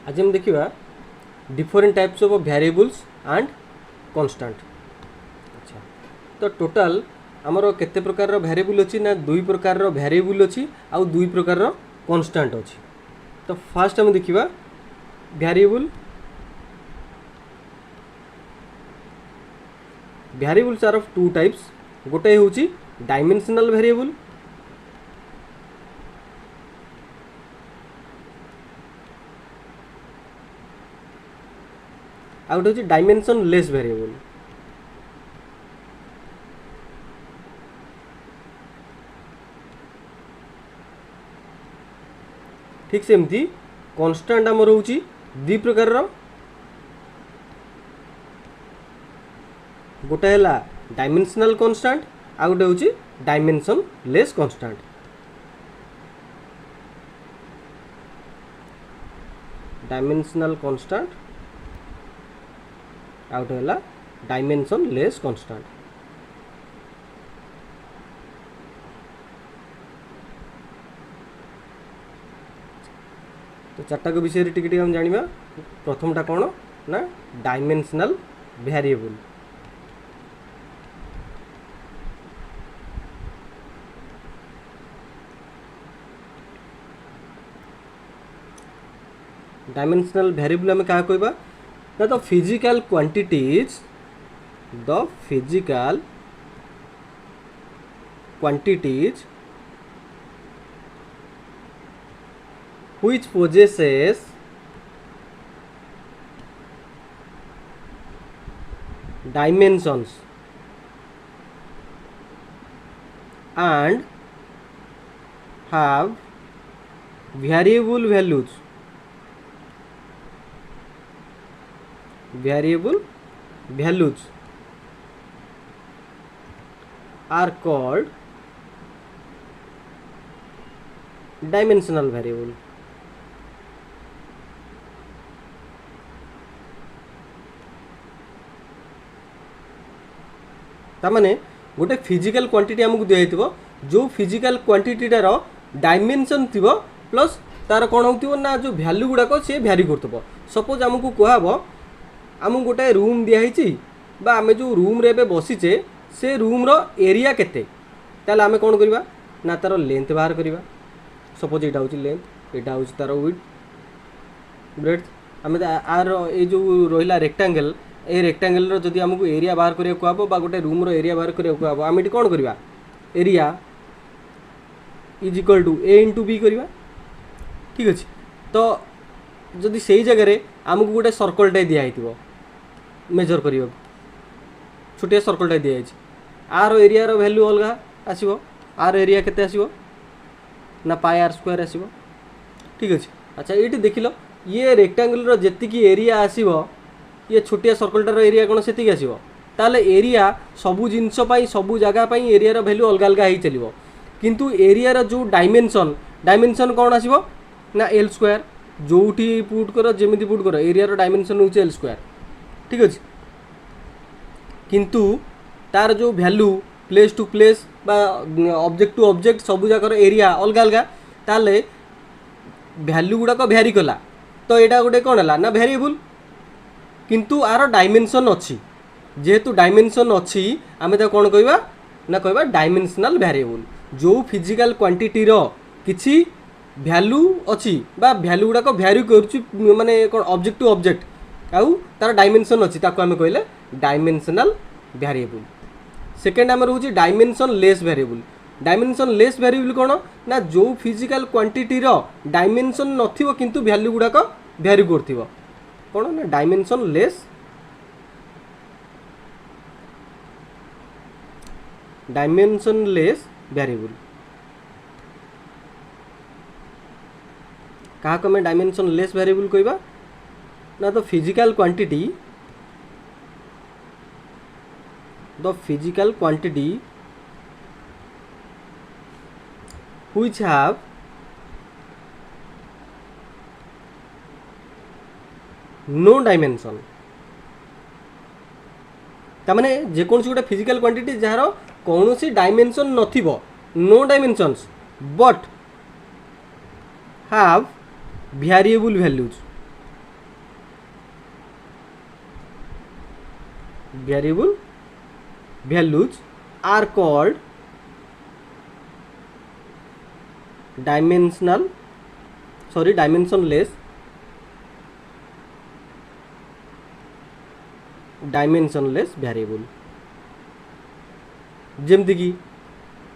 आज हम देखा different types of variables and constant. अच्छा, तो टोटल आमर केते प्रकार वेरिएबल अच्छी ना दुई प्रकार वेरिएबल अच्छी आउ दुई प्रकार कांस्टेंट अच्छी। तो फास्ट हम देखा variable. Variables are of two types. गोटे हूँ डायमेंशनल वेरिएबल आ गोटे हूँ डायमेंशन लेस वेरिएबल। ठीक सेमती कांस्टेंट आमर हूँ दी प्रकार। गोटे है डायमेंशनल कांस्टेंट आ गोटे हूँ dimensionless constant. Dimensional constant आ गोटे है डायमेंशन लेस कांस्टेंट। तो चार्टा को विषय टिके हम जानिबा। प्रथमटा कौन ना डायमेंशनल वेरिएबल। डायमेंशनल वेरिएबल हमें क्या कहबा ना the physical quantities which possesses dimensions and have variable values are called dimensional variable। तामाने गोटे फिजिकल क्वांटिटी आमको दिखाई जो फिजिकल क्वांटिटीटार डायमेंशन थी प्लस तार कौन हो ना जो भैल्यू गुड़ाक सी भ्यारी कर। सपोज आमको कहब आमको गोटे रूम दिखाई बा आम जो रूम रे बसीचे से रूम रो एरिया केते ताले आमे कौन करवा ना तार लेंथ बाहर करवा। सपोज यहाँ हूँ लेंथ यहाँ हूँ तार विड्थ ब्रेड्थ आम आर ये जो रहा रेक्टांगल ए रेक्टांगल जदि आमको एरिया बाहर करिया कहब बा गोटे रूम रो एरिया बाहर करिया कहब आम ये कौन करवा area is equal to A into B करवा। ठीक अच्छे। तो जदि से ही जगह आमको गोटे सर्कलटे दिखाई मेजर करने छोटिया सर्कलटा दिखाई आर एरिया रो वैल्यू अलग आसो आर एरिया केते आसो ना पाई आर स्क्वायर आसो। ठीक अच्छे। अच्छा ये देख लो ये रेक्टांगल जी एरिया आसो ये छोटिया सर्कलटार एरिया कौन से आसो ताले एरिया सबू जिनस सबू जगह एरिया रो वैल्यू अलग अलग ही चलो किंतु एरिया रो जो डायमेंशन कौन आसो ना एल स्क्वायर जोठी पुट कर जमी पुट कर एरिया रो डायमेंशन हूँ एल स्क्वायर। ठीक अच्छे। किंतु तार जो वैल्यू प्लेस टू प्लेस बा ऑब्जेक्ट टू ऑब्जेक्ट सबू जाकर एरिया अलग अलग ताले वैल्यू गुड़ाक भ्यारी कला। तो यहाँ गोटे कौन है ना वेरिएबल किंतु आर डायमेंशन अच्छी जेहेतु डायमेंशन अच्छी आम कौन कहवा ना कहवा डायमेंशनल वेरिएबल। जो फिजिकल क्वांटिटी रो किछि वैल्यू अच्छी बा वैल्यू गुड़ाक भ्यारी कर माने कौन ऑब्जेक्ट टू ऑब्जेक्ट आउ तार डायमेंशन अच्छी ताको आम कहले डायमेंशनल वेरिएबल। सेकेंड आम रोचे dimension less variable. Dimension less variable कौन ना जो फिजिकल क्वांटिटी रो डायमेंशन नथिबो किंतु वैल्यू गुड़ाक भ्यारी करथिबो कौन ना डायमेंशन लेस वेरिएबल। क्या हमें डायमेंशन लेस वेरिएबल कहबा ना तो physical quantity which have no dimension। तामाने जेकोसी गोटे फिजिकल क्वांटिटी जार कौन सी डायमेंशन नथिबो no dimensions but have variable values variable values are called dimensionless variable जेमती कि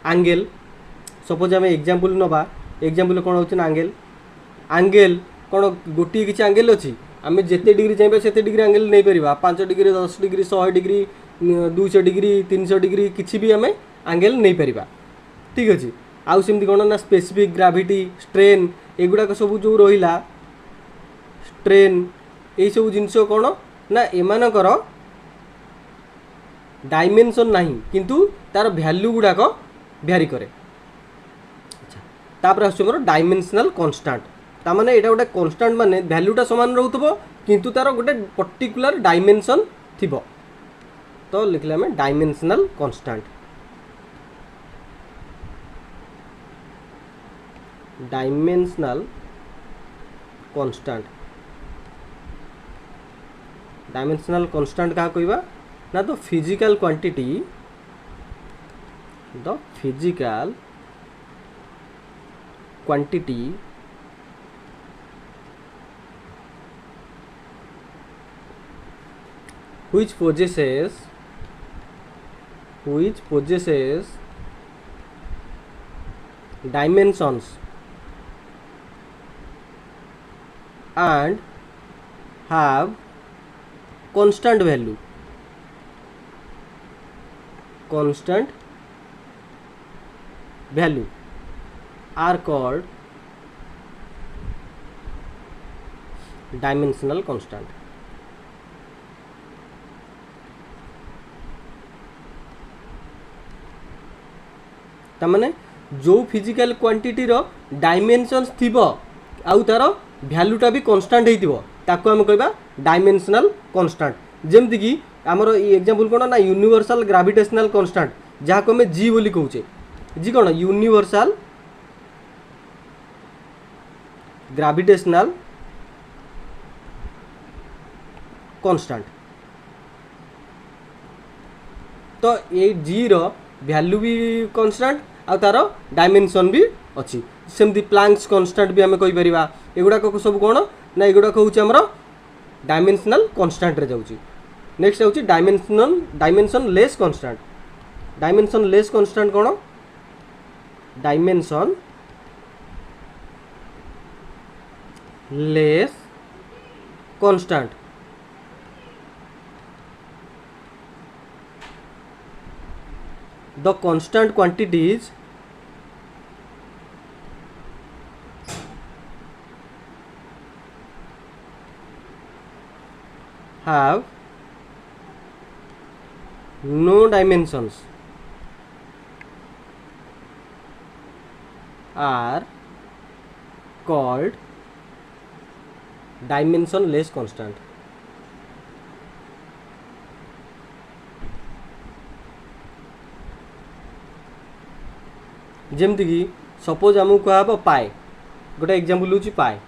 एंगल सपोज आम एग्जांपल नवा एग्जांपल कौन होची एंगल एंगल कौन गोटी किसी एंगल अच्छी आम जिते डिग्री चाहिए से डिग्री एंगल नहीं पार 5 degree 10 degree 100 degree 200 degree 300 degree किसी भी आम एंगल नहीं पार ठीक अच्छे आउ सेमती कौन ना स्पेसिफिक ग्राविटी स्ट्रेन एगुड़ाक सब जो रहा स्ट्रेन यही सब जिनस कौन ना एमानकर डायमेंशन नहीं किंतु तार वैल्यू गुड़ाक भ्यारी करे अच्छा तापर आसमर डायमेंशनल कांस्टेंट तामाने एटा गोटे कांस्टेंट माने वैल्यूटा समान रहउतबो किंतु तार गोटे पर्टिकुलर डायमेंशन थिबो तो लिखले हमें डायमेंशनल कांस्टेंट डायमेंशनल कांस्टेंट क्या कहबा ना the physical quantity which possesses dimensions and have constant value are called dimensional constant तमाने जो फिजिकल क्वांटिटी रो डायमेंशंस थिबो आउ तार वैल्यूटा भी कांस्टेंट हेतिबो ताको हम कहबा डायमेंशनल कांस्टेंट जेमति कि आमर एग्जांपल कोन ना यूनिवर्सल ग्रेविटेशनल कांस्टेंट जहाँ को हमें जी बोली कहूचे जी कौन यूनिवर्सल ग्रेविटेशनल कांस्टेंट तो ये जी रो वैल्यू भी कांस्टेंट आ तार डायमेंशन भी अच्छी सेमती प्लांक्स कांस्टेंट भी आम कहीपर एगुड़ाक सब कौन ना एगुड़ाक हूँ आमर डायमेंशनल कांस्टेंट रे जाउची नेक्स्ट हूँ डायमेंशनलेस कांस्टेंट डायमेंशनलेस कांस्टेंट कौन dimensionless constant the constant quantities have no dimensions are called dimensionless constant जेमती कि सपोज आमको कह पाए गोटे एग्जांपल हूँ pi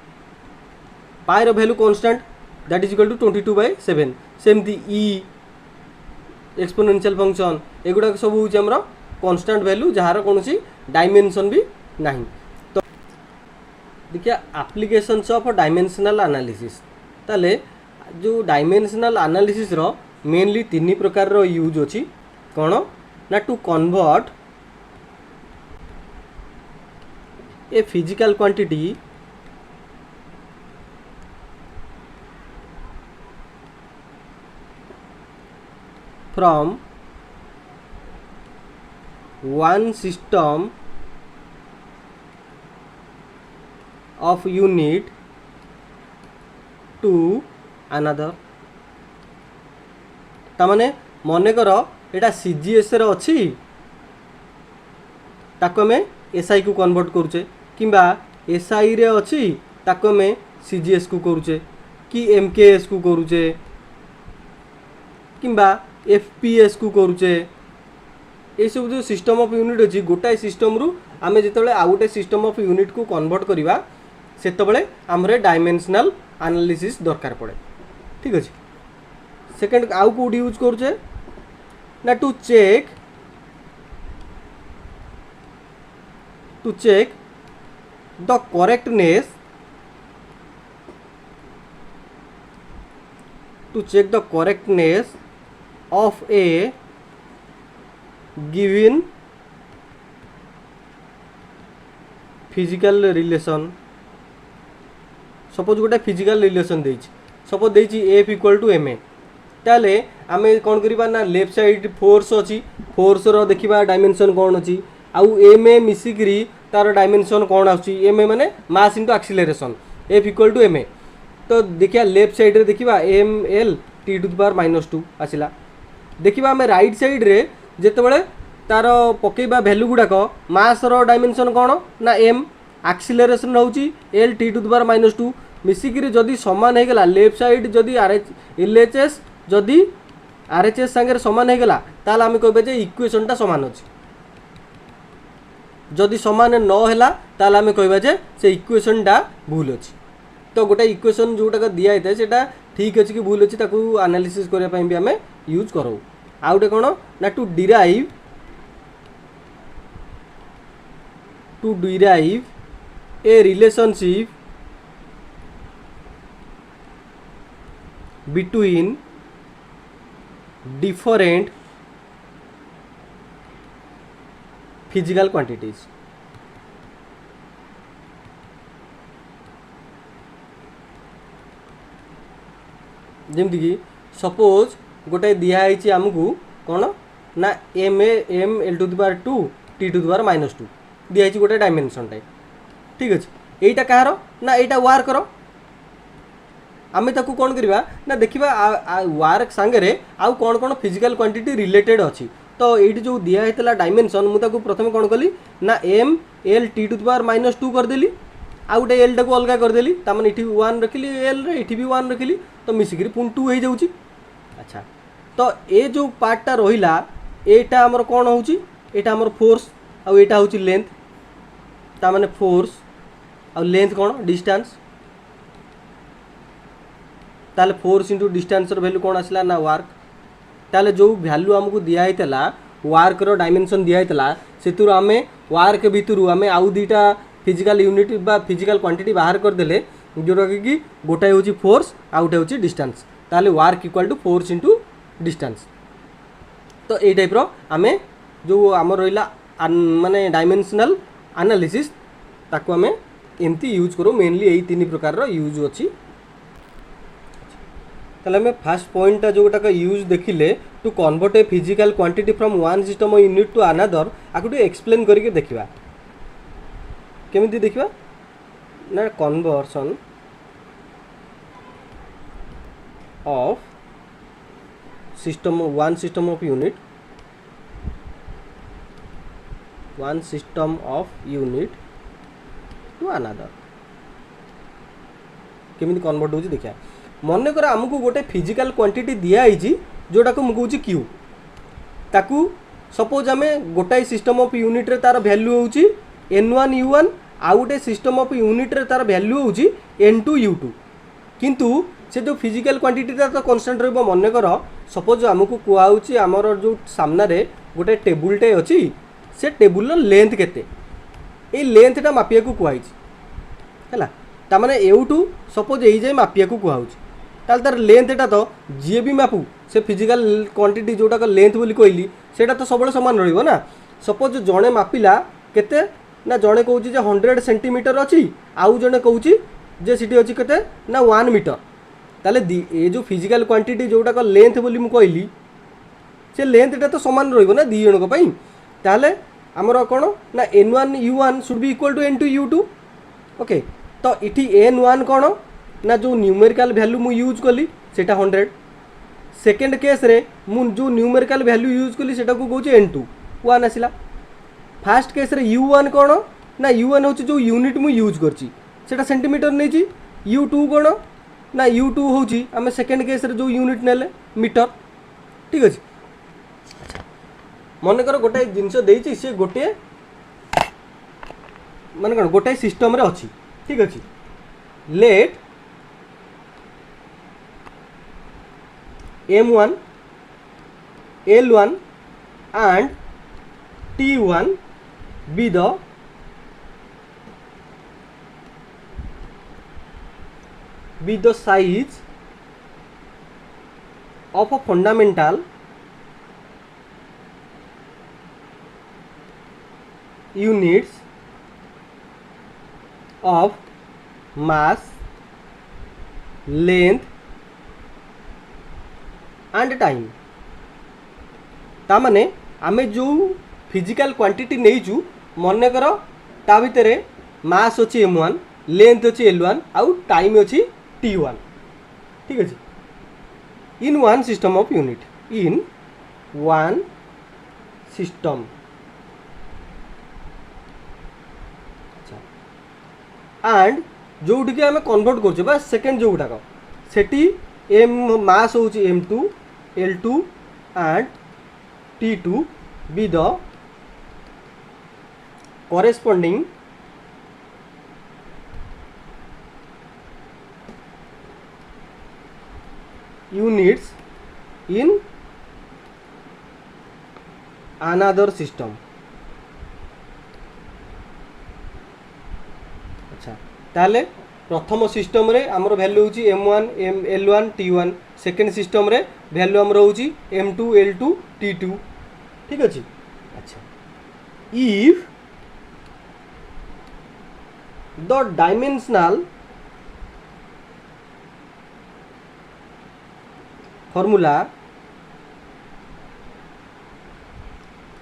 pi value constant that is equal to 22/7 सेमती ई एक्सपोनेंशियल फंक्शन एगुड़ा सब हूँ आमर कांस्टेंट वैल्यू जार कौन डायमेंशन भी नहीं तो देखिए एप्लीकेशंस ऑफ डायमेंशनल एनालिसिस ताले जो डायमेंशनल एनालिसिस रो मेनली 3 प्रकार रो यूज अछि कौन ना to convert a physical quantity from one system of unit to another तामाने मने कर एटा सीजीएस रे अछि ताको में एसआई को कन्वर्ट करूचे किंबा एसआई रे अछि ताको में सीजीएस को करूचे कि एमकेएस को करूचे किंबा एफपीएस को करूचे ये सब जो सिस्टम ऑफ यूनिट अछि गोटाए सिस्टम रु आमे जेतबेले आ गोटे सिस्टम ऑफ यूनिट को कन्वर्ट करिवा सेतबेले हमरे डायमेंशनल एनालिसिस दरकार पड़े ठीक अछि सेकेंड आउ कौट यूज करुचे ना to check the correctness of a given physical relation. Suppose गोटे फिजिकल रिलेशन देछि सपोज देछि F equal to M A ताले आमे कौन करिबा ना लेफ्ट साइड फोर्स अछि फोर्स रो देखिबा डायमेंशन कौन अछि आउ एम ए मिसिकरी तार डायमेंशन कौन आछि एम ए माने mass into acceleration F equal to M A तो देखिया लेफ्ट साइड रे देखिबा M L T to the power -2 आसिला देखिबा आमे राइट साइड रे जेतेबेले तार पकेबा वैल्यू गुडाक मास रो डायमेंशन कौन ना एम एक्सीलरेशन होउची L T to the power -2 मिसिकरी जदि समान हे गेला लेफ्ट साइड जदि एलएचएस जदि आरएचएस संगे समान हे गेला ताल आमे कहबे जे इक्वेशन टा समान अछि जदि समान न हैला ताल आमे कहबे जे से इक्वेशन टा भूल अछि तो गोटे इक्वेशन जोटा दिया होता है सेटा ठीक अच्छे कि भूल अच्छी ताकू एनालिसिस करने भी आम यूज करूँ आउ गोटे कौन ना to derive a relationship between different physical quantities जमती कि सपोज गोटे दिखाई आमको कौन ना M L to the power 2 T to the power -2 दिखाई गोटे डायमेंशन टाइप ठीक अच्छे यहीटा कहार ना यहाँ वार्क आम ताकू कौन करवा ना देखा वार्क सांगे आउ कौन कौन फिजिकल क्वांटिटी रिलेटेड अच्छी तो ये जो दिखाई डायमेंशन मुझे प्रथम कौन कली ना M L T to the power -2 करदेली आउ गोटे एल टाक अलग करदेली ताମାନେ ये 1 रखिली एल रे ये भी 1 रखिली तो मिसिक पुणी 2 हो जाऊँगी अच्छा तो ये जो पार्टा रहा यहाँ आमर कौन होमर फोर्स आउ यहाँ हूँ लेंथ ताମାନେ फोर्स आउ लेंथ कौन डिस्टेंस ताले फोर्स इंटू डिस्टेंस वैल्यू कौन आसला ना वार्क ताले जो वैल्यू आमको दिखाई वार्क रो डायमेंशन दिखाई से आम वार्क भितर आम आउ दुईटा फिजिकल यूनिट बा फिजिकल क्वांटिटी बाहर करदेले जोटा कि गोटाए हूँ फोर्स आउ गोटे हूँ डिस्टेंस ताले work equal to force into distance तो ये टाइप आम जो आम रहा माने डायमेंशनल एनालिसिस ताकू आम एमती यूज करूँ मेनली यही 3 प्रकार यूज अच्छी ताले आम फास्ट पॉइंट जोटाक यूज देखिले to convert a physical quantity from one system unit to another आपको एक्सप्लेन करके देखा केमिति देखिबा ना conversion of system one system of unit to another केमिति कन्वर्ट होची देखिया मन कर आमको गोटे फिजिकल क्वांटिटी दिया होईची जोटा को मुझे कहूँ क्यू ताकू सपोज आम गोटाए सिस्टम ऑफ यूनिट रे तार वैल्यू होची N1 U1 आउ गोटे सिस्टम ऑफ यूनिट रे तार वैल्यू होची N2 U2 किंतु से जो फिजिकल क्वांटिटी तो कांस्टेंट रहिबो मन कर सपोज आमको कुआउची आमर जो सामना रे गोटे टेबुलटे अच्छी से टेबुल लेंथ केते ए लेंथटा मापिया को कुआइची हैला ता माने एउटू सपोज एई जाय मापिया को कुआउची ताल तार लेंथटा तो जी भी मापू से फिजिकल क्वांटिटी जोटा लेंथ बोली कहली सेटा तो सब समान रहिबो ना सपोज जणे मापिला केते ना जड़े कौच 100 सेंटीमीटर अच्छी आउ जड़े कौच जे सीटी अच्छी केते ना 1 मीटर ताले ये जो फिजिकल क्वांटिटी जोटा लेंथ बोली मु कहली से लेंथटा तो समान रहिबो ना दी जणक पई ताले हमर कोन ना N1 U1 should be equal to N2 U2 okay तो इठी N1 कोन ना जो न्यूमेरिकल वैल्यू मु यूज कली सेटा 100 सेकेंड केस रे मु जो न्यूमेरिकल वैल्यू यूज कली सेटा को कहूँ N2 1 आसिला फास्ट केस रे U1 कोन ना U1 होची जो यूनिट मु यूज करची सेटा सेंटीमीटर नै छी U2 कोन ना U2 होची आमे सेकेंड केस रे जो यूनिट नेले मीटर ठीक अछि मन कर गोटे जिनस देछि से गोटे माने कोन गोटे सिस्टम रे अछि ठीक अछि late m1 l1 and t1 be the size of a fundamental units of mass, length and time। तामाने आमे जो फिजिकल क्वांटिटी नहींचु मन कर ता भितर मास अच्छी m1, लेंथ अच्छी l1 आउ टाइम अच्छी t1। ठीक अच्छे in one system of unit, in one system. And जोटी आम कन्वर्ट कर सेकेंड जो गुड़ाक सेटी एम मास हूँ m2 l2 and t2 be the corresponding units in another system. अच्छा ताले प्रथम सिस्टम रे हमर वैल्यू होची m1 l1 t1, second system रे वैल्यू हमर होची m2 l2 t2। ठीक अछि। अच्छा if the dimensional formula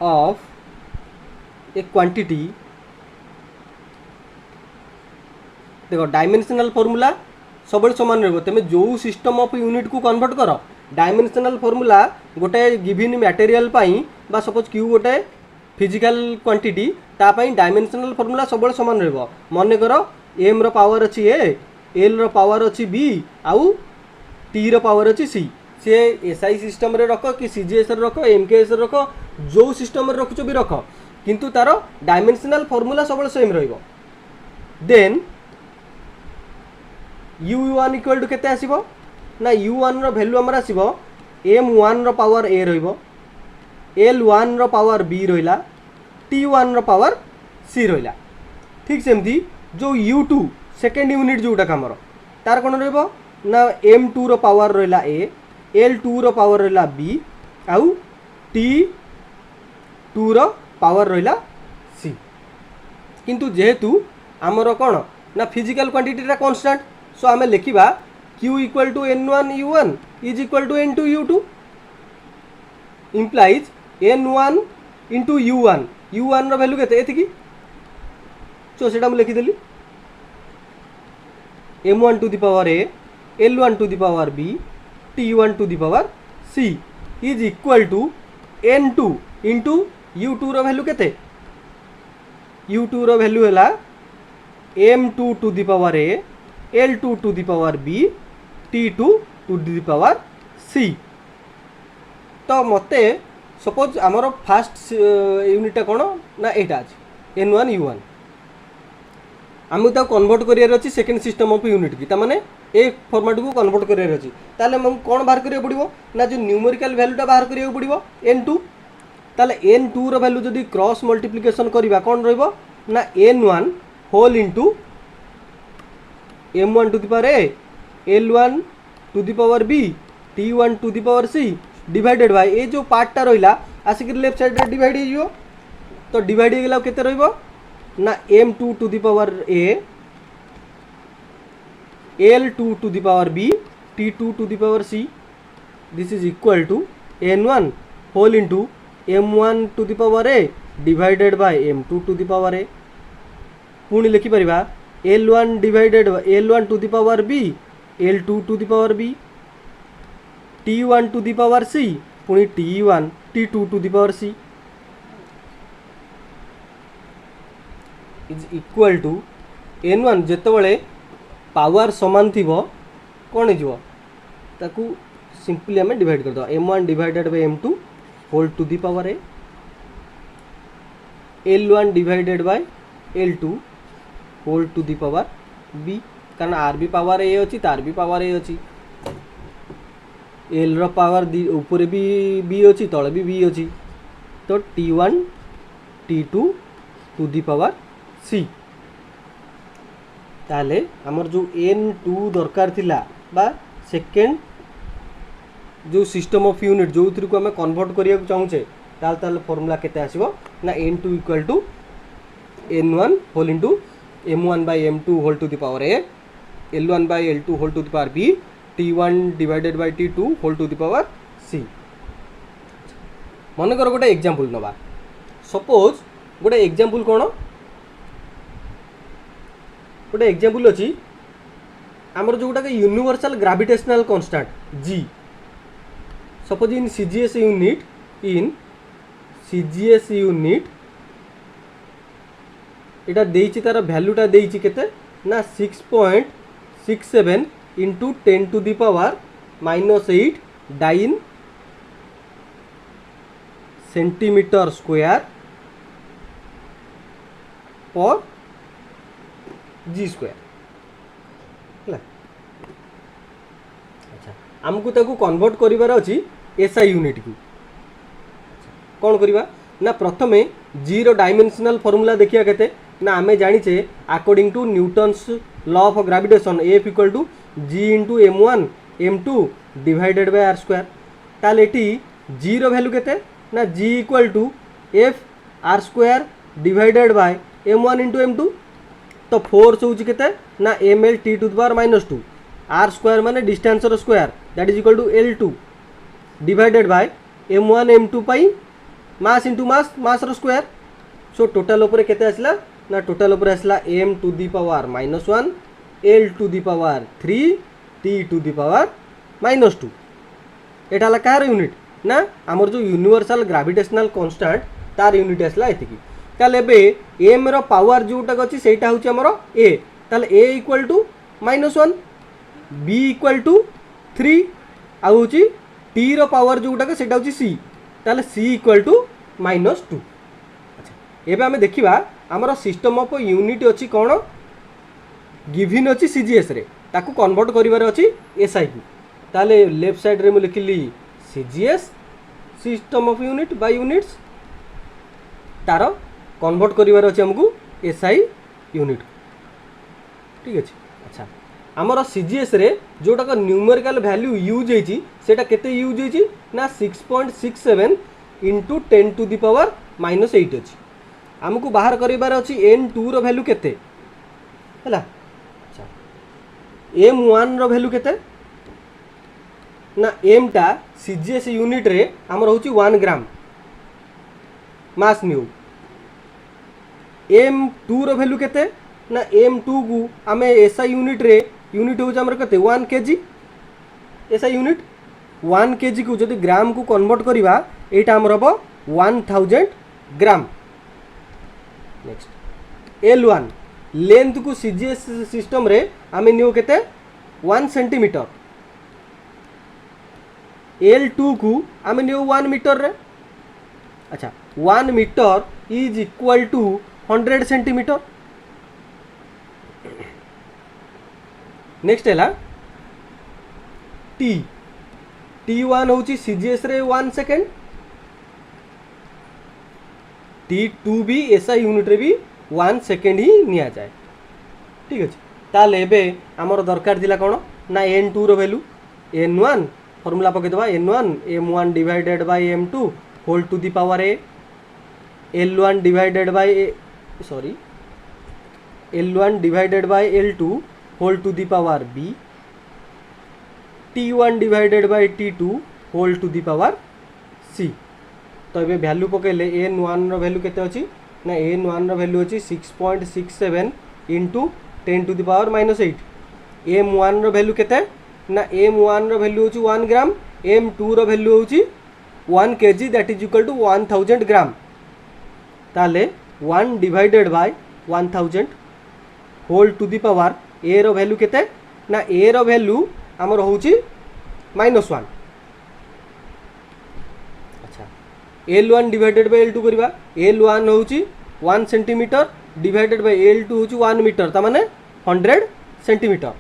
of a quantity, देखो डायमेंशनल फॉर्मूला सब समान रही तेज जो सिस्टम ऑफ यूनिट को कन्वर्ट कर डायमेंशनल फॉर्मूला गोटे गिवन मटेरियल बा सपोज क्यू गोटे फिजिकल क्वांटिटी तापाई डायमेंशनल फॉर्मूला सब समान रही। मन कर एम रो पावर अच्छी ए, एल रो पावर अच्छी बी आउ टी रो पावर अच्छी सी। सी एसआई सिस्टम रे रख कि सीजीएस रे रख एमकेएस रे रख जो सिस्टम रे रखुच भी रख किंतु तार डायमेंशनल फॉर्मूला सब सेम रहिबो। देन u1 इक्वल टू केते आसीबो ना u1 रो वैल्यू हमर आसीबो m1 रो पावर a रहिबो, l1 रो पावर b रहिला, t1 रो पावर c रहिला। ठीक सेमती जो u2 सेकेंड यूनिट जोटा हमर तार कोन रहिबो ना m2 रो पावर रहिला a, l2 रो पावर रहिला b आउ t2 रो पावर रहिला c। किंतु जेहेतु आमर कोन ना फिजिकल क्वांटिटी रा कांस्टेंट सो आमे लिखिबा q equal to n1 u1 is equal to n2 u2 implies n1 into u1 u1 रो वैल्यू केते एतिकी सो सेटा हम लिखि देली m1 to the power a, l1 to the power b, t1 to the power c is equal to n2 into u2 रो value केते u2 रो वैल्यू हैला m2 to the power a, l2 to the power b, t2 to the power c। तो मते suppose आमर fast unit कोन ना एटा अछि n1 u1 आमु ता कन्वर्ट करियर अछि सेकेंड सिस्टम ऑफ यूनिट की तामाने ए फॉर्मेट को कन्वर्ट करियर अछि ताले हम कोन बाहर करियो पड़िबो ना जो न्यूमेरिकल वैल्यूटा बाहर करियो पड़िबो n2 ताले n2 रो वैल्यू जदी क्रॉस मल्टीप्लिकेशन करिबा कोन रहइबो ना n1 whole into m1 to the power a, l1 to the power b, t1 to the power c divided by ए जो पार्टटा रहिला आसिक लेफ्ट साइड रे डिवाइड हियो तो डिवाइड हे गेला केते रहइबो ना m2 to the power a, l2 to the power b, t2 to the power c this is equal to n1 whole into m1 to the power a divided by m2 to the power a पुणी लिखि परिबा l1 divided l1 to the power b, l2 to the power b, t1 to the power c पुणी t1 t2 to the power c is equal to n1 जेतबळे power समान थिबो कोन हिजो ताकू simply हमें डिवाइड कर दो m1 divided by m2 whole to the power a, l1 divided by l2 whole to the power b कारण r भी पावर a अछि तार भी पावर a अछि एल रो पावर ऊपर भी बी अच्छी तले भी बी अच्छी तो T1 T2 to the power सी ताले हमर जो N2 दरकार थिला बा सेकेंड जो सिस्टम ऑफ यूनिट जो थ्रू को हमें कन्वर्ट करिया चाहूचे ताल फॉर्मूला केते आसीबो ना N2 equal to N1 whole into M1 by M2 whole to the power A L1 by L2 whole to the power B T1 divided by T2 whole to the power C मन कर गोटे example नबा suppose गोटे example कोन गोटे example अछि हमर जो गोटा universal gravitational constant G suppose in CGS unit इटा देइछि तार वैल्यूटा देइछि केते ना 6.67 into 10 to the power -8 dyne centimetre square per G square है। अच्छा आमको ताकू कन्वर्ट करिवार अछि एसआई यूनिट को कौन करवा ना प्रथमे जी रो डायमेंशनल फॉर्मूला देखिया केते ना आमे जानिचे according to Newton's law of gravitation F equal to G into m1 m2 divided by R square ताल एटी जी रो वैल्यू केते ना G equal to F R square divided by m1 into m2 तो फोर्स होउची केते ना ml t to the power -2 R square माने डिस्टेंस रो square that is equal to l2 divided by m1 m2 पाई mass into मास रो square so total ऊपर केते आसला ना टोटल ऊपर आसला m to the power -1 l to the power 3 t to the power -2 एटा ला कार यूनिट ना हमर जो यूनिवर्सल ग्रेविटेशनल कांस्टेंट तार यूनिट आसला एतिकी ताले बे m रो पावर जोटा अछि सेटा होछि हमर a ताले a equal to -1 b equal to 3 आ होछि t रो पावर जोटा के सेटा होछि c ताले c इक्वल टू -2। अच्छा एबे हमें देखिबा हमर सिस्टम ऑफ यूनिट अछि कोन गिवन अछि सीजीएस रे ताकू कन्वर्ट करिवार अछि एसआई को ताले लेफ्ट साइड रे मु लिखिली CGS system of unit by units तार कन्वर्ट करिवार अछि हमकू एसआई यूनिट ठीक अछि। अच्छा हमर सीजीएस रे जोटा का न्यूमेरिकल वैल्यू यूज हेछि सेटा केते यूज हेछि ना 6.67 इंटू 10 टू दी पावर -8 अछि हमकू बाहर करिवार अछि n2 रो वैल्यू केते हला। अच्छा m1 रो वैल्यू केते ना m टा सीजीएस यूनिट रे हमर होछि 1 ग्राम मास न्यू m2 रो वैल्यू केते ना m2 को हमें एसआई यूनिट रे यूनिट हो हमर केते 1 केजी एसआई यूनिट 1 केजी को जदि ग्राम को कन्वर्ट करिवा एटा हमर हबो 1000 ग्राम। नेक्स्ट L1 लेंथ को सीजीएस सिस्टम रे हमें नियो केते 1 सेंटीमीटर L2 को हमें नियो 1 मीटर रे। अच्छा 1 metre is equal to 100 centimetre. Next है टी T1 होची सीजीएस रे 1 सेकेंड T2 भी एसआई यूनिट रे भी 1 सेकेंड ही निया जाए ठीक अछि। ताले एबे हमर दरकार दिला कोन ना n2 रो वैल्यू n1 फार्मूला पके दबा n1 m1 divided by m2 whole to the power a l1 divided by l1 divided by l2 whole to the power b t1 divided by t2 whole to the power c। तो ये value पकेले n1 रो value केते अछि ना n1 रो value अछि 6.67 into 10 to the power -8 m1 रो value केते ना m1 रो वैल्यू अछि 1 ग्राम m2 रो वैल्यू अछि 1 KG that is equal to 1000 gram ताले 1 divided by 1000 whole to the power a रो वैल्यू केते ना a रो वैल्यू हमर होउची -1। अच्छा L1 डिवाइडेड बाय L2 करबा L1 होउची 1 सेंटीमीटर डिवाइडेड बाय L2 होउची 1 मीटर ता माने 100 सेंटीमीटर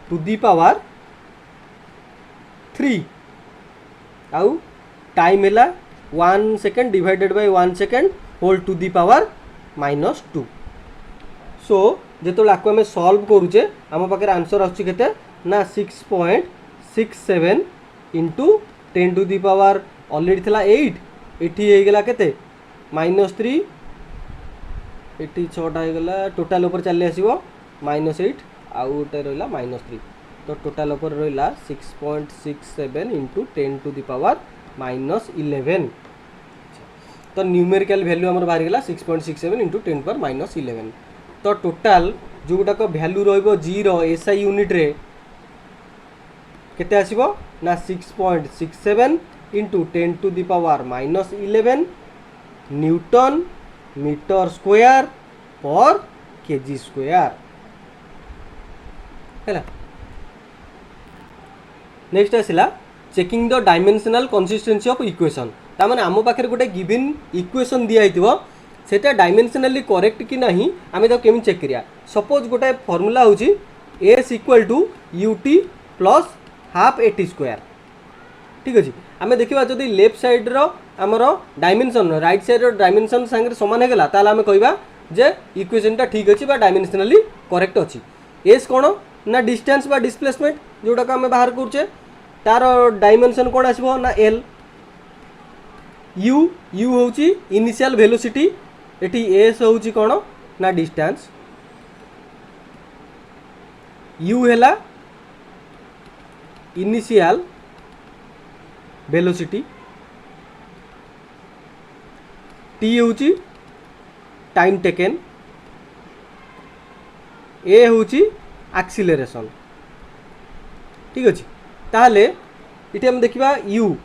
टू दी पावर 3 आउ टाइम है 1 second divided by 1 second whole to the power -2। So जो आपको आम सल्व करुचे आम पाखे आंसर आसते ना 6.67 into 10 to the power already थी 8 ये होगा के -3 ये 6टा होगा टोटाल ऊपर चली आसो -8 आउ गोटे रहा -3 तो टोटाल ऊपर रहा 6.67 इंटू 10 टू दी पावर -11। तो न्यूमेरिकल वैल्यू आम बाहरी गला 6.67 इंटू 10 पावर -11। तो टोटाल जो गुटाक वैल्यू रो SI यूनिट रे केते आसीबो ना 6.67 into 10 to the power -11 newton metre square per KG square है। नेक्स्ट आसला checking the dimensional consistency of equation. तामाने आम पाखे गोटे गिवन इक्वेशन दिया हिथिबो सेटा डायमेंशनली करेक्ट कि नहीं आम तो केमी चेक करिया। सपोज गोटे फॉर्मूला होची S equal to UT plus half AT square. ठीक अच्छे आम देखा जदि लेफ्ट साइड रो आमर डायमेंशन राइट साइड रो डायमेंशन सांगे समान होगा ताल आम कहवा जे इक्वेशनटा ठीक अच्छे डायमेंशनली करेक्ट अच्छी। एस कौन ना डिस्टेंस बा डिस्प्लेसमेंट जोटा को आम बाहर करुचे तार डायमेंशन कौन आसबो ना एल। यू होची इनिशियल वेलोसिटी एटी एस होची कौन ना डिस्टेंस यू हैला इनिशियल वेलोसिटी टी होची टाइम टेकन ए होची एक्सीलरेशन। ठीक अच्छे ताहले इटे हम देखिबा यू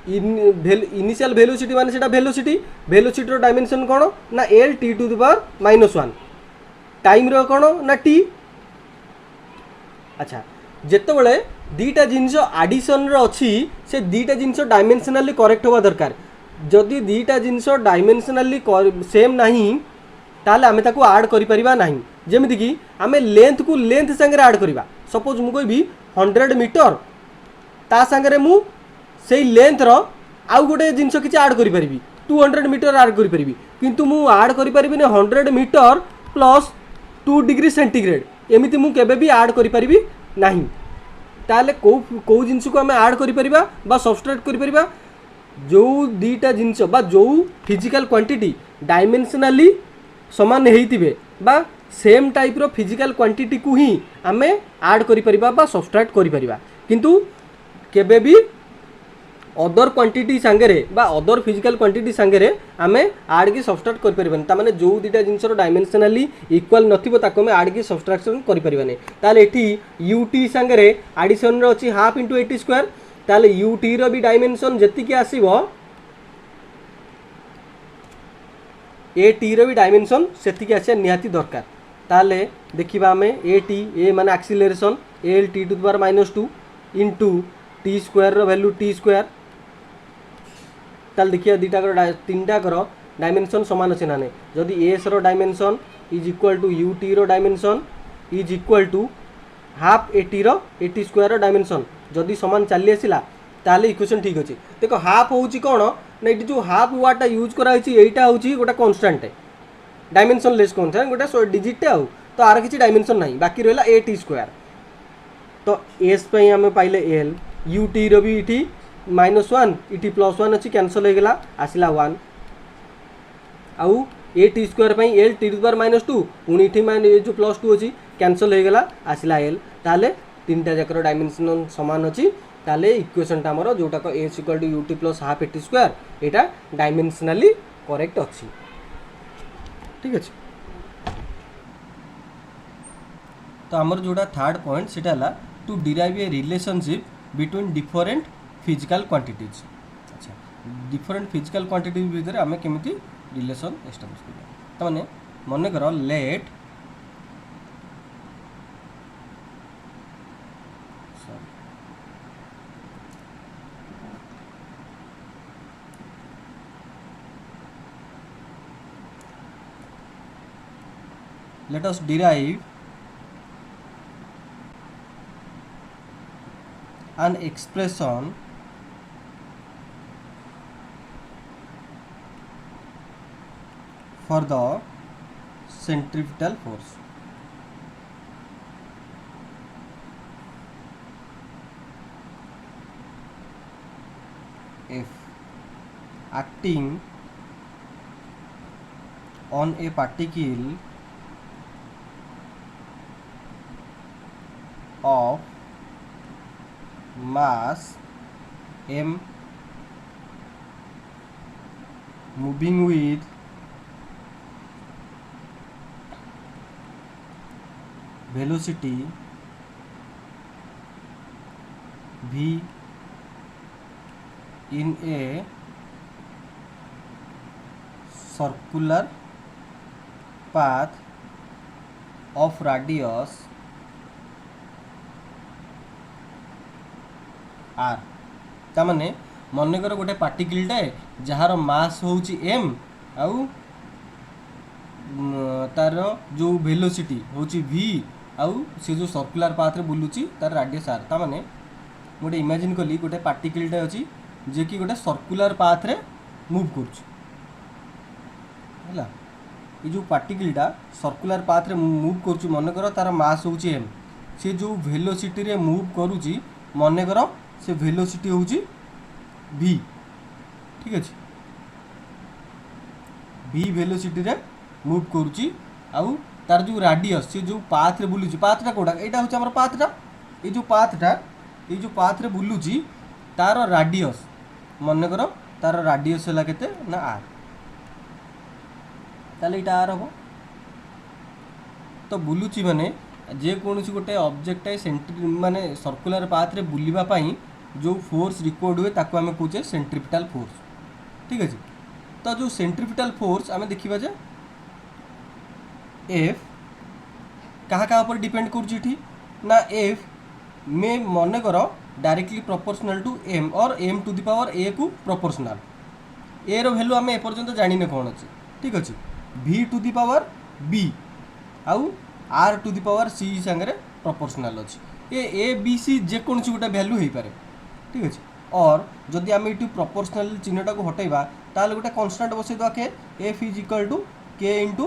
इनिशियल वेलोसिटी माने सेटा वेलोसिटी रो डायमेंशन कौन ना L T to the power -1 time रो कौन ना टी। अच्छा जेतेबेले दीटा जिनस आडिशन रो अछि से दीटा जिनस डायमेंशनली करेक्ट होवा दरकार। जदि दीटा जिनस डायमेंशनली सेम नहीं ताले आमे ताको ऐड करि परिबा नहीं। जेमिति कि आमे लेंथ को लेंथ संगे ऐड करिबा। सपोज मु कहबी 100 मीटर ता संगे मु से लेंथ रो आउ गोटे जिनस किछि ऐड करि परिबी 200 मीटर ऐड करि परिबी किंतु मु ऐड करि परिबी 100 मीटर प्लस 2 डिग्री सेंटीग्रेड एमिति मु केबे भी ऐड करि परिबी नहीं। ताले को जिनस को आमे ऐड करि परिबा बा सबट्रैक्ट करि परिबा जो दीटा जिनस बा जो फिजिकल क्वांटिटी डायमेंशनली समान हेइतिबे बा सेम टाइप रो फिजिकल क्वांटिटी को ही आमे ऐड करि परिबा बा सबट्रैक्ट करि परिबा किंतु केबे भी अदर क्वांटिटी सांगरे बा अदर फिजिकल क्वांटिटी सांगरे आमे ऐड की सबट्रैक्ट करि परिबानी। ता माने जो दीटा जिनस रो डायमेंशनली इक्वल नथिबो ताको आमे ऐड की सबट्रैक्शन करि परिबानी। ताले एठी UT सांगरे एडिशन रो अछि हाफ इंटू AT स्क्वायर ताले UT रो भी डायमेंशन जति के आसीबो AT रो भी डायमेंशन सेति के आसे निहाती दरकार। ताले देखिबा आमे AT ए माने acceleration L T to the power -2 into T square रो वैल्यू टी स्क्वायर। ताल देखिए दीटा तीनटा डायमेंशन समान अच्छे ना जदि एस रो dimension is equal to UT रो dimension is equal to half AT रो AT स्क्वायर रो डायमेंशन जदि समान चली आसला ताले इक्वेशन ठीक अच्छे। देखो हाफ होची कौन ना ये जो हाफ वार्डटा यूज कराइटा हूँ गोटे कन्स्टांट डायमेंशन लेस कौन गोटे डिजिटे आउ तो आर किसी डायमेंशन ना बाकी रहा AT स्क्वायर। तो एस आम पाइले एल UT रो भी इटी -1 इटी +1 अच्छी कैनसल होगा आसला 1 आउ AT square L T to power -2 पुणी ये जो +2 अच्छी कैनसल होगा आसला एल ताले तीनटा जाकर डायमेंशन समान अच्छी ताले इक्वेशनटा आमर जोटा को S equal to UT plus half AT square यहाँ डायमेंशनली करेक्ट अच्छी। ठीक अच्छे तो आमर जोटा थर्ड पॉइंट सेटा हला to derive a relationship between different physical quantities. अच्छा डिफरेंट फिजिकल क्वांटिटीज भितर आम केमिति रिलेशन एस्टाब्लिश करिया तो माने मन कर late let us derive an expression for the centripetal force. If acting on a particle of mass m moving with velocity v in a circular path of radius r तामाने मनकर गोटे पार्टिकलटाए jar मास होची m आउ तार जो velocity होची v आउ से जो circular path रे बुलुची तार रेडियस r तामाने गोटे इमेजिन कली गोटे पार्टिकलटा अछि जे कि गोटे सर्कुलर पाथ रे मूव करछ हला ये जो पार्टिकलटा सर्कुलर पाथ रे मूव करछ मनकर तार मास होची m से जो वेलोसिटी रे मूव करूची मनकर से वेलोसिटी होची v ठीक अछि v वेलोसिटी रे मूव करूची आउ तार जो रेडियस से जो पाथ रे बुलुची पाथटा कोडा एटा होची हमर पाथटा ए जो पाथ रे बुलुची तार रेडियस मन कर तार रेडियस हला केते ना r ताले एटा r हो तो बुलुची माने जे कोनसी गोटे ऑब्जेक्ट है सेंट्री माने सर्कुलर पाथ रे बुलिबा पई जो फोर्स रिकॉर्ड हुए ताको हमें कहूचे सेंट्रिपिटल फोर्स ठीक है। तो जो सेंट्रिपिटल फोर्स आम देखा जे एफ कहाँ कहाँ पर डिपेंड कर ना एफ में मन कर डायरेक्टली प्रोपोर्शनल टू एम और एम टू द पावर ए को प्रोपोर्शनल ए रो वैल्यू आम एपर्यंत जानिने कौन अच्छे ठीक अच्छे v to the power b आउ r to the power c संगे प्रोपोर्शनल अच्छे ए बी सी जेकोसी गोटे वैल्यू हो पारे ठीक अच्छे और जदि आम ये प्रोपोर्शनल चिन्हटा को हटेबा ताले गोटे कन्स्टांट बसईदा K F is equal to K into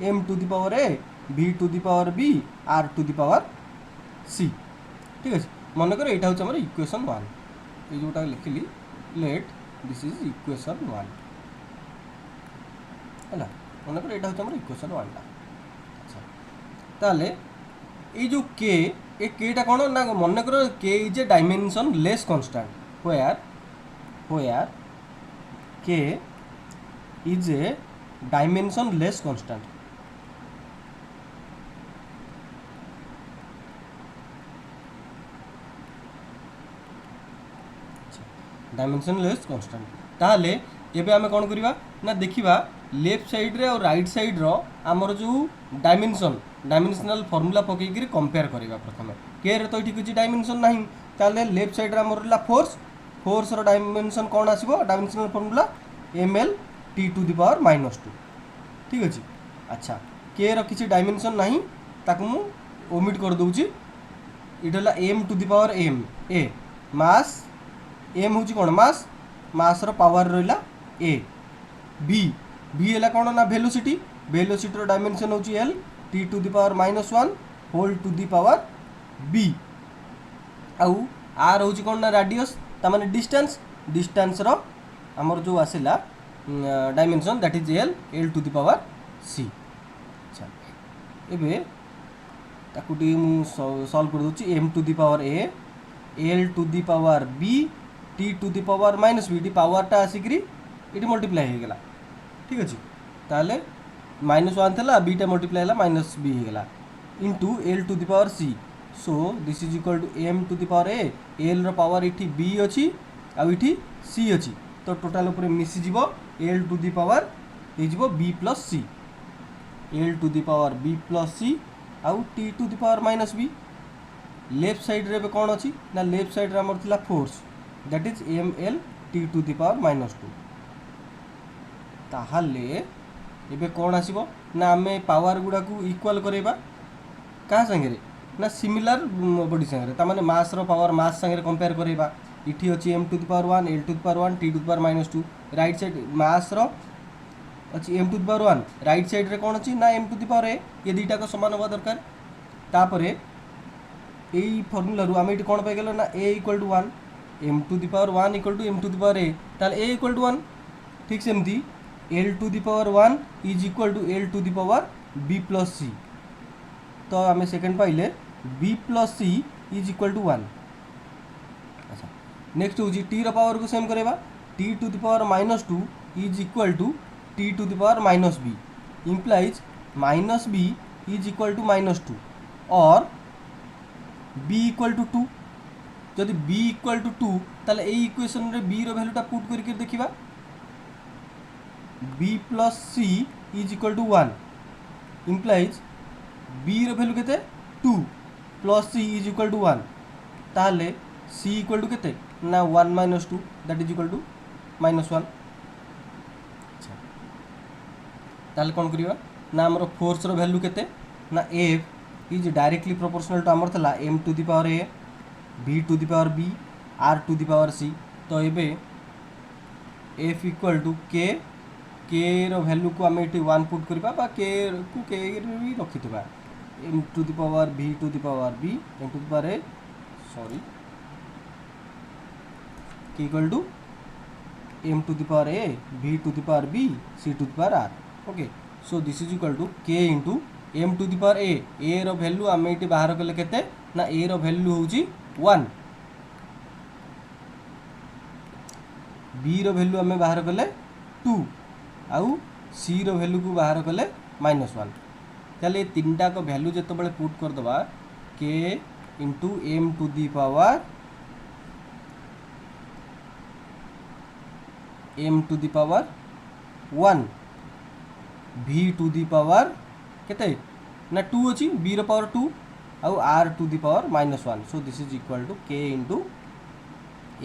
M to the power A v to the power b r to the power c ठीक अच्छे मनकर यहाँ हूँ इक्वेशन 1 ये जोटा लिखिली लेट दिस इज इक्वेशन 1 है मनकर यहाँ हूँ इक्वेशन 1 टा अच्छा ताले ये जो के ए केटा कौन ना मनकर K is a dimensionless constant where K is a dimensionless constant dimensionless constant ताले एबे आमे कोन करिवा ना देखिबा लेफ्ट साइड रे और राइट साइड रो हमर जो डायमेंशनल फार्मूला पकेकरी कंपेयर करिवा प्रथमे के रे तो एठी किछि डायमेंशन नाही ताले लेफ्ट साइड रे हमर ला फोर्स रो डायमेंशन कोन आसीबो dimensional formula ml t to the power -2 ठीक अछि अच्छा के रो किछि डायमेंशन नाही ताकु मु ओमिट कर दउची इडला m to the power m a mass M हूँ कौन मास रो पावर रहा ए बी है कौन ना वेलोसिटी डायमेंशन हूँ L T to the power -1 whole to the power B आउ आर हूँ कौन ना रेडियस तामाने डिस्टेंस रो हमर जो आसिला dimension that is L to the power C अच्छा एबे ताकू टी मु सॉल्व कर दोची M to the power A L to the power B T to the power -b T पावरटा आसिक ये मल्टीप्लाई हो गला ठीक अच्छे ताले -1 था बीटा मल्टीप्लाई है -b होगा into L to the power C so this is equal to M to the power A L रो पावर इठी b अच्छी आउ इठी c अच्छी तो टोटाल ऊपर मिसीज एल टू द पावर हो b plus C L to the power b plus C आउ T to the power -b left side रे कौन अच्छी ना लेफ्ट साइड रे हमर थिला force that is ml t to the power -2 ताहाले एबे कौन आसीबो ना आमे पावर गुडा को इक्वल करेबा का संगे ना सिमिलर बॉडी संगे तामाने मास रो पावर मास संगे कंपेयर करेबा इठी अछि m to the power 1 l to the power 1 t to the power -2 right side mass रो अच्छी m to the power 1 right side रे कोन अछि ना m to the power a ये दुईटा को समान होबा दरकार तापरे एई फार्मूला रु आमे इठी कोन पाइ गेलो ना a equal to 1 m to the power 1 equal to m to the power a ताले a इक्वल टू 1 ठीक सेमती l to the power 1 is equal to l to the power b plus c तो आमे second पाइले b plus c is equal to 1 अच्छा next होजी t रो power को सेम करेबा t to the power -2 is equal to t to the power -b implies -b is equal to -2 और b equal to 2 जदि b equal to 2 ताले ए equation रे b रो वैल्यूटा पुट करके देखिबा b plus c is equal to 1 implies b रो वैल्यू केते 2 plus c is equal to 1 ताले c इक्वल टू केते ना 1 - 2 दैट इज इक्वल टू -1 ताले कोन करिवा ना हमर फोर्स रो वैल्यू केते ना F is directly proportional to हमर थला m to the power a v to the power b r to the power c तो एबे F इक्वल टू k रो वैल्यू को हम एटी 1 पुट करबा बा k को k रे भी रखितबा m to the power v to the power b m to the power a sorry k equal to m to the power a v to the power b c to the power r okay so this is equal to k into m to the power a रो value आम ये बाहर कले केते ना a रो value होची 1 b रो वैल्यू आम बाहर कले 2 आउ c रो वैल्यू को बाहर कले -1 ताले तीनटा को वैल्यू जते बळे पुट कर दबा k into m to the power m to the power 1 v to the power केते ना 2 अछि b रो पावर 2 आउ r to the power -1 so this is equal to k into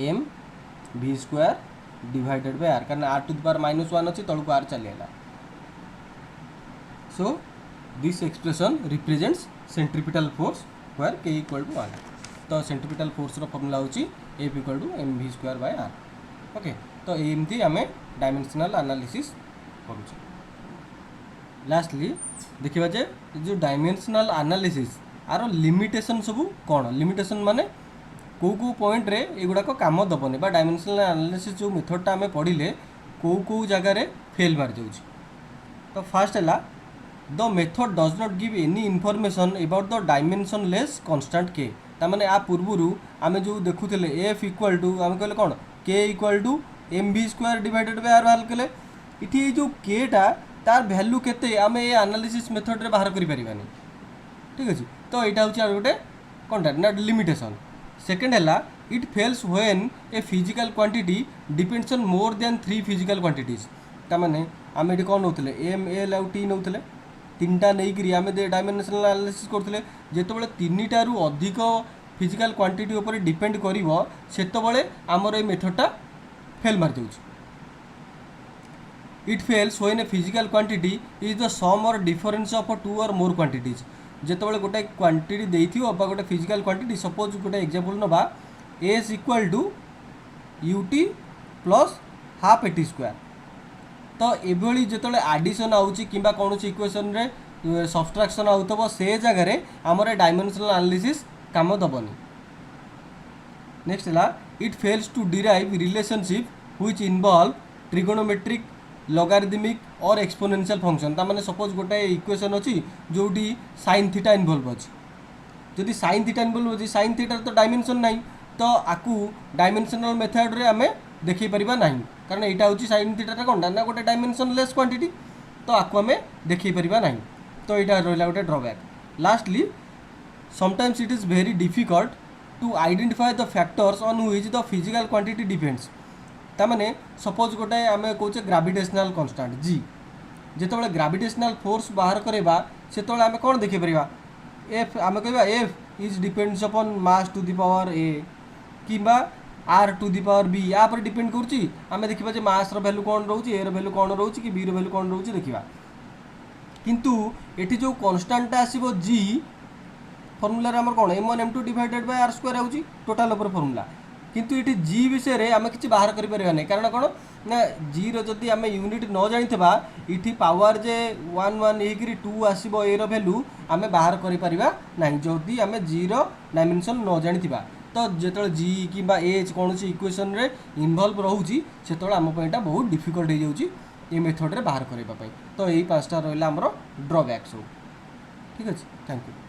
m v square divided by r कारण r to the power -1 अछि तळको r चलेला so this expression represents centripetal force where k equal to 1 तो centripetal force रो formula होची F equal to mv square by r okay तो एमती हमें डायमेंशनल एनालिसिस करूँ लास्टली देखिबा जे जो डायमेंशनल एनालिसिस आरो लिमिटेशन सब कोन लिमिटेशन माने को पॉइंट रे एगुडा को काम दबने बा डायमेंशनल एनालिसिस जो मेथडटा हमें पढ़िले को जगह रे फेल मार जाउची तो फर्स्ट हला the method does not give any information about the dimensionless constant k ता माने आ पूर्वरु आमे जो देखुथिले f इक्वल टू आमे कहले कोन k equal to mv square divided by r बाहर कले इठी जो k टा तार वैल्यू केते आमे ए एनालिसिस मेथड रे बाहर करि परिबानी ठीक अछि तो एटा होची आ गोटे कोनटा ना लिमिटेशन सेकंड हला it fails when A physical quantity depends on more than 3 physical quantities ता माने आमे एटी कोन नउतले m l और t नउतले तीनटा नै करी आमे दे डायमेंशनल एनालिसिस करथले जेतबेले तीनटा रु अधिक फिजिकल क्वांटिटी ऊपर डिपेंड करिवो सेतबेले हमर ए मेथडटा फेल मार जाउची It fails when a physical quantity is the sum or difference of 2 or more quantities. जेतबेले गोटे क्वांटिटी देइथियो बा गोटे फिजिकल क्वांटिटी सपोज गोटे एग्जांपल नबा s equal to ut plus half at square तो एभली जेतबेले एडिशन आउची किबा कोनोसी इक्वेशन रे सब्सट्रैक्शन आउतबो से जगह रे हमर डायमेंशनल एनालिसिस काम दबनी नेक्स्ट ला it fails to derive relationship which involve trigonometric logarithmic और एक्सपोनेंशियल फंक्शन ता माने सपोज गोटे इक्वेशन अछि जोडी sin थीटा इन्वॉल्व अछि जदि sin थीटा इन्वॉल्व अछि sin थीटा तो डायमेंशन नाही तो आकु डायमेंशनल मेथड रे हमें देखि परिबा नाही कारण एटा होची sin थीटा रे कोनटा ना गोटे डायमेंशनलेस क्वांटिटी तो आकु हमें देखि परिबा नाही तो एटा रोला गोटे drawback lastly sometimes it is very difficult to identify the factors on which the physical quantity depends ता माने सपोज गोटे आमे कहूचे ग्रेविटेशनल कांस्टेंट g जेतबेले ग्रेविटेशनल फोर्स बाहर करेबा सेतबेले आमे कोन देखि परिबा f आमे कहबा f is depends upon mass to the power a किबा r to the power b या पर डिपेंड करची आमे देखिबा जे मास रो वैल्यू कोन रहउची a रो वैल्यू कोन रहउची कि b रो वैल्यू कोन रहउची देखिबा किंतु एठी जो कांस्टेंट आसीबो g फर्मुला आमर कौन m1 m2 divided by r square आउची टोटल ओवर फर्मुला किंतु ये जी विषय रे आम किसी बाहर कर कारण कौन ना जी रदि आम यूनिट न जानी इटी पावर जे 1 1 एक 2 आसो ए भैल्यू आम बाहर कर जदि आम जी डायमेंशन न जानी तो जो जी कि एच कौन इक्वेशन रे इनवल्व रोचे से आम बहुत डिफिकल्ट हो जाऊँगी ये मेथड रे बाहर करने तो यही 5टा रहा आमर ड्रबैक्स। ठीक अच्छे थैंक यू।